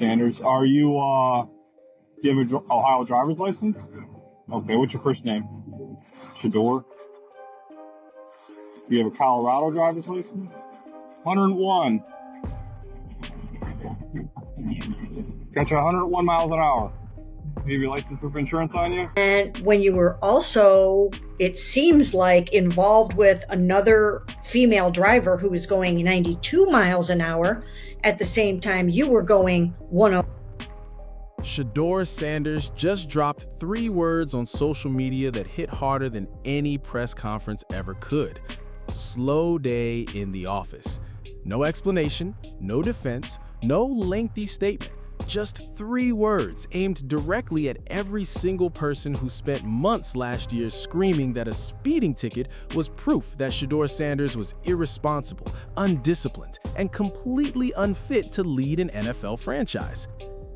Sanders. Do you have a Ohio driver's license? Okay, what's your first name? Shedeur. Do you have a Colorado driver's license? 101. Got you 101 miles an hour. You have your license proof insurance on you? And when you were also, it seems like, involved with another female driver who was going 92 miles an hour at the same time you were going 101. Shedeur Sanders just dropped 3 words on social media that hit harder than any press conference ever could. Slow day in the office. No explanation, no defense, no lengthy statement. Just 3 words aimed directly at every single person who spent months last year screaming that a speeding ticket was proof that Shedeur Sanders was irresponsible, undisciplined, and completely unfit to lead an NFL franchise.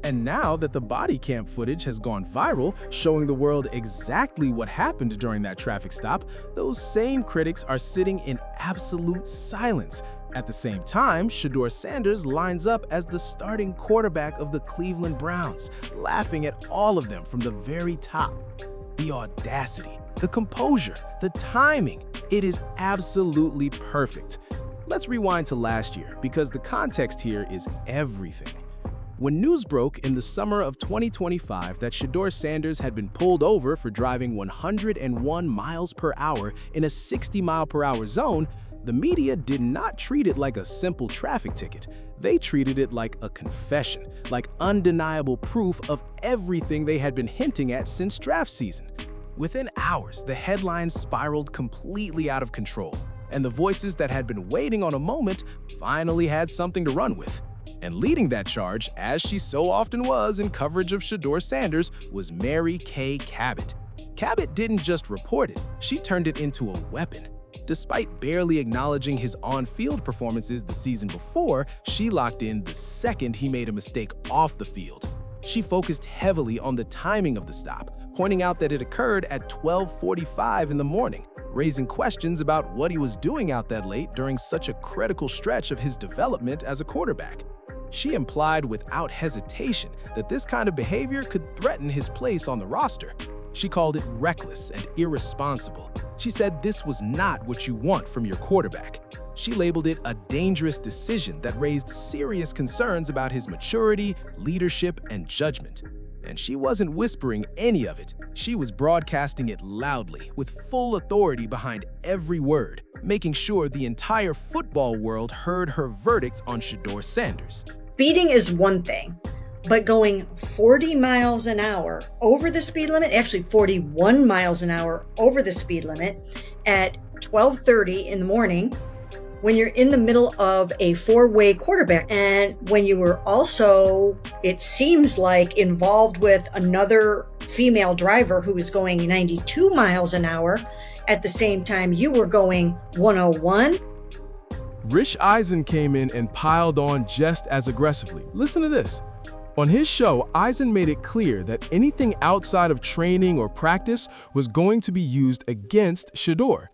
And now that the body cam footage has gone viral, showing the world exactly what happened during that traffic stop, those same critics are sitting in absolute silence. At the same time, Shedeur Sanders lines up as the starting quarterback of the Cleveland Browns, laughing at all of them from the very top. The audacity, the composure, the timing, it is absolutely perfect. Let's rewind to last year, because the context here is everything. When news broke in the summer of 2025 that Shedeur Sanders had been pulled over for driving 101 miles per hour in a 60-mile-per-hour zone, the media did not treat it like a simple traffic ticket. They treated it like a confession, like undeniable proof of everything they had been hinting at since draft season. Within hours, the headlines spiraled completely out of control, and the voices that had been waiting on a moment finally had something to run with. And leading that charge, as she so often was in coverage of Shedeur Sanders, was Mary Kay Cabot. Cabot didn't just report it, she turned it into a weapon. Despite barely acknowledging his on-field performances the season before, she locked in the second he made a mistake off the field. She focused heavily on the timing of the stop, pointing out that it occurred at 12:45 in the morning, raising questions about what he was doing out that late during such a critical stretch of his development as a quarterback. She implied without hesitation that this kind of behavior could threaten his place on the roster. She called it reckless and irresponsible. She said this was not what you want from your quarterback. She labeled it a dangerous decision that raised serious concerns about his maturity, leadership, and judgment. And she wasn't whispering any of it. She was broadcasting it loudly, with full authority behind every word, making sure the entire football world heard her verdicts on Shedeur Sanders. Speeding is one thing, but going 40 miles an hour over the speed limit, actually 41 miles an hour over the speed limit at 12:30 in the morning, when you're in the middle of a 4-way quarterback, and when you were also, it seems like, involved with another female driver who was going 92 miles an hour at the same time you were going 101. Rich Eisen came in and piled on just as aggressively. Listen to this. On his show, Eisen made it clear that anything outside of training or practice was going to be used against Shedeur.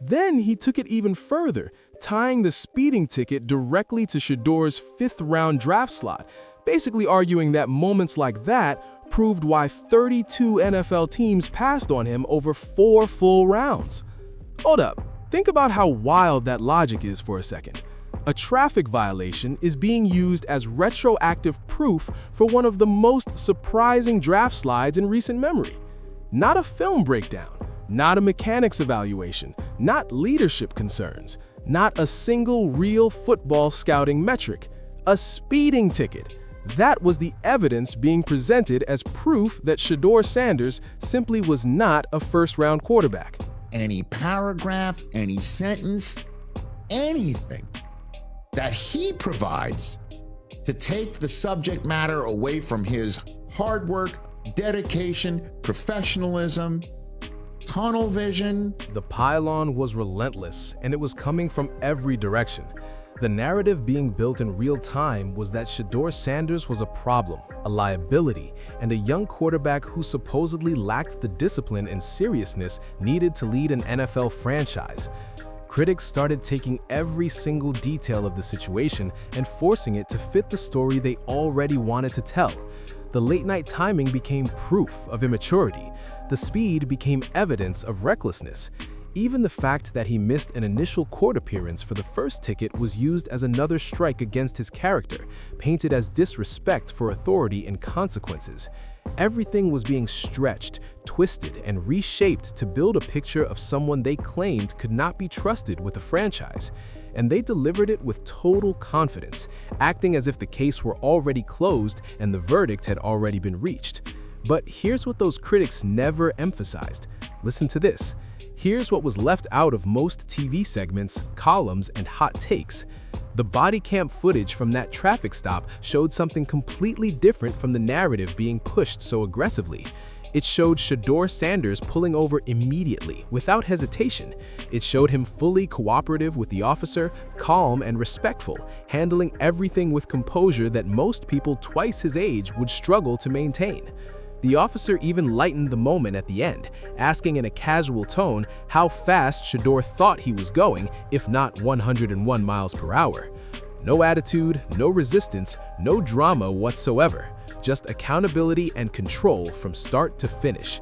Then he took it even further, tying the speeding ticket directly to Shedeur's 5th-round draft slot, basically arguing that moments like that proved why 32 NFL teams passed on him over 4 full rounds. Hold up, think about how wild that logic is for a second. A traffic violation is being used as retroactive proof for one of the most surprising draft slides in recent memory. Not a film breakdown, not a mechanics evaluation, not leadership concerns, not a single real football scouting metric, a speeding ticket. That was the evidence being presented as proof that Shedeur Sanders simply was not a first-round quarterback. Any paragraph, any sentence, anything that he provides to take the subject matter away from his hard work, dedication, professionalism, tunnel vision. The pylon was relentless, and it was coming from every direction. The narrative being built in real time was that Shedeur Sanders was a problem, a liability, and a young quarterback who supposedly lacked the discipline and seriousness needed to lead an NFL franchise. Critics started taking every single detail of the situation and forcing it to fit the story they already wanted to tell. The late-night timing became proof of immaturity. The speed became evidence of recklessness. Even the fact that he missed an initial court appearance for the first ticket was used as another strike against his character, painted as disrespect for authority and consequences. Everything was being stretched, twisted, and reshaped to build a picture of someone they claimed could not be trusted with a franchise. And they delivered it with total confidence, acting as if the case were already closed and the verdict had already been reached. But here's what those critics never emphasized. Listen to this. Here's what was left out of most TV segments, columns, and hot takes. The body cam footage from that traffic stop showed something completely different from the narrative being pushed so aggressively. It showed Shedeur Sanders pulling over immediately, without hesitation. It showed him fully cooperative with the officer, calm and respectful, handling everything with composure that most people twice his age would struggle to maintain. The officer even lightened the moment at the end, asking in a casual tone how fast Shedeur thought he was going, if not 101 miles per hour. No attitude, no resistance, no drama whatsoever. Just accountability and control from start to finish.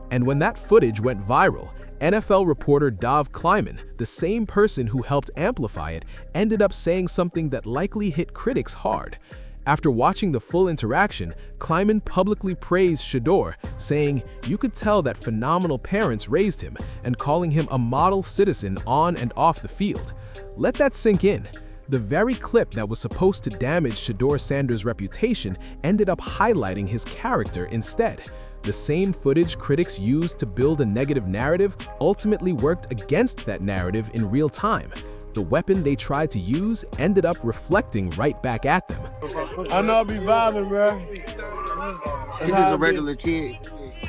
And when that footage went viral, NFL reporter Dov Kleiman, the same person who helped amplify it, ended up saying something that likely hit critics hard. After watching the full interaction, Kleiman publicly praised Shedeur, saying, "You could tell that phenomenal parents raised him," and calling him a model citizen on and off the field. Let that sink in. The very clip that was supposed to damage Shedeur Sanders' reputation ended up highlighting his character instead. The same footage critics used to build a negative narrative ultimately worked against that narrative in real time. The weapon they tried to use ended up reflecting right back at them. I know I be vibing, bro. He's just a regular kid.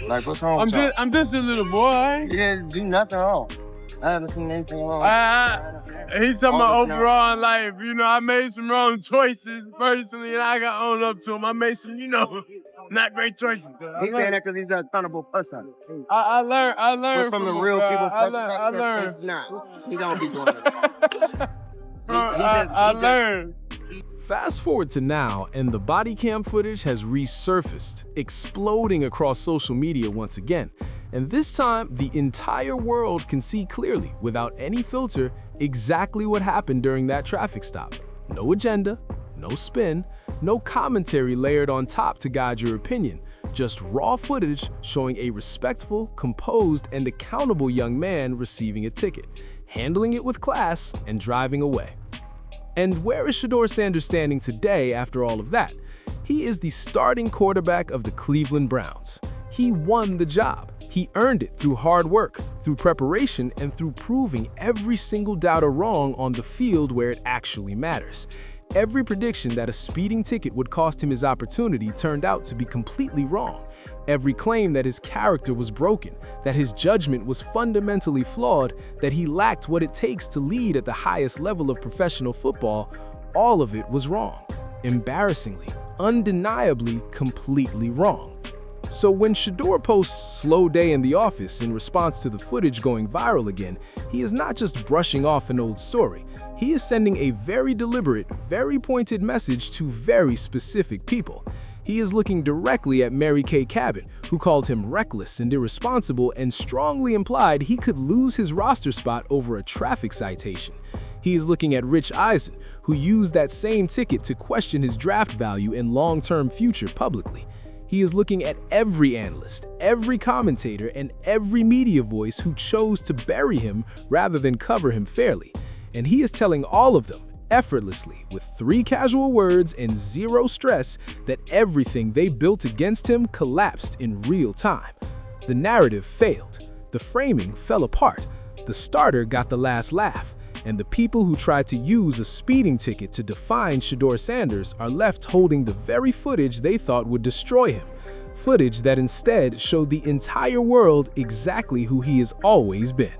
Like, what's wrong with y'all? I'm just a little boy. You didn't do nothing wrong. I haven't seen anything wrong. He's talking about overall in life. You know, I made some wrong choices personally, and I got owned up to him. I made some, not great choices. He's saying that because he's an accountable person. I learned from the real people. I learned. It's not. He don't be doing it. I learned. Fast forward to now, and the body cam footage has resurfaced, exploding across social media once again. And this time, the entire world can see clearly, without any filter, exactly what happened during that traffic stop. No agenda, no spin, no commentary layered on top to guide your opinion. Just raw footage showing a respectful, composed, and accountable young man receiving a ticket, handling it with class, and driving away. And where is Shedeur Sanders standing today after all of that? He is the starting quarterback of the Cleveland Browns. He won the job. He earned it through hard work, through preparation, and through proving every single doubter wrong on the field where it actually matters. Every prediction that a speeding ticket would cost him his opportunity turned out to be completely wrong. Every claim that his character was broken, that his judgment was fundamentally flawed, that he lacked what it takes to lead at the highest level of professional football, all of it was wrong. Embarrassingly, undeniably, completely wrong. So when Shedeur posts "slow day in the office" in response to the footage going viral again, he is not just brushing off an old story. He is sending a very deliberate, very pointed message to very specific people. He is looking directly at Mary Kay Cabot, who called him reckless and irresponsible and strongly implied he could lose his roster spot over a traffic citation. He is looking at Rich Eisen, who used that same ticket to question his draft value and long-term future publicly. He is looking at every analyst, every commentator, and every media voice who chose to bury him rather than cover him fairly. And he is telling all of them, effortlessly, with 3 casual words and 0 stress, that everything they built against him collapsed in real time. The narrative failed. The framing fell apart. The starter got the last laugh. And the people who tried to use a speeding ticket to define Shedeur Sanders are left holding the very footage they thought would destroy him. Footage that instead showed the entire world exactly who he has always been.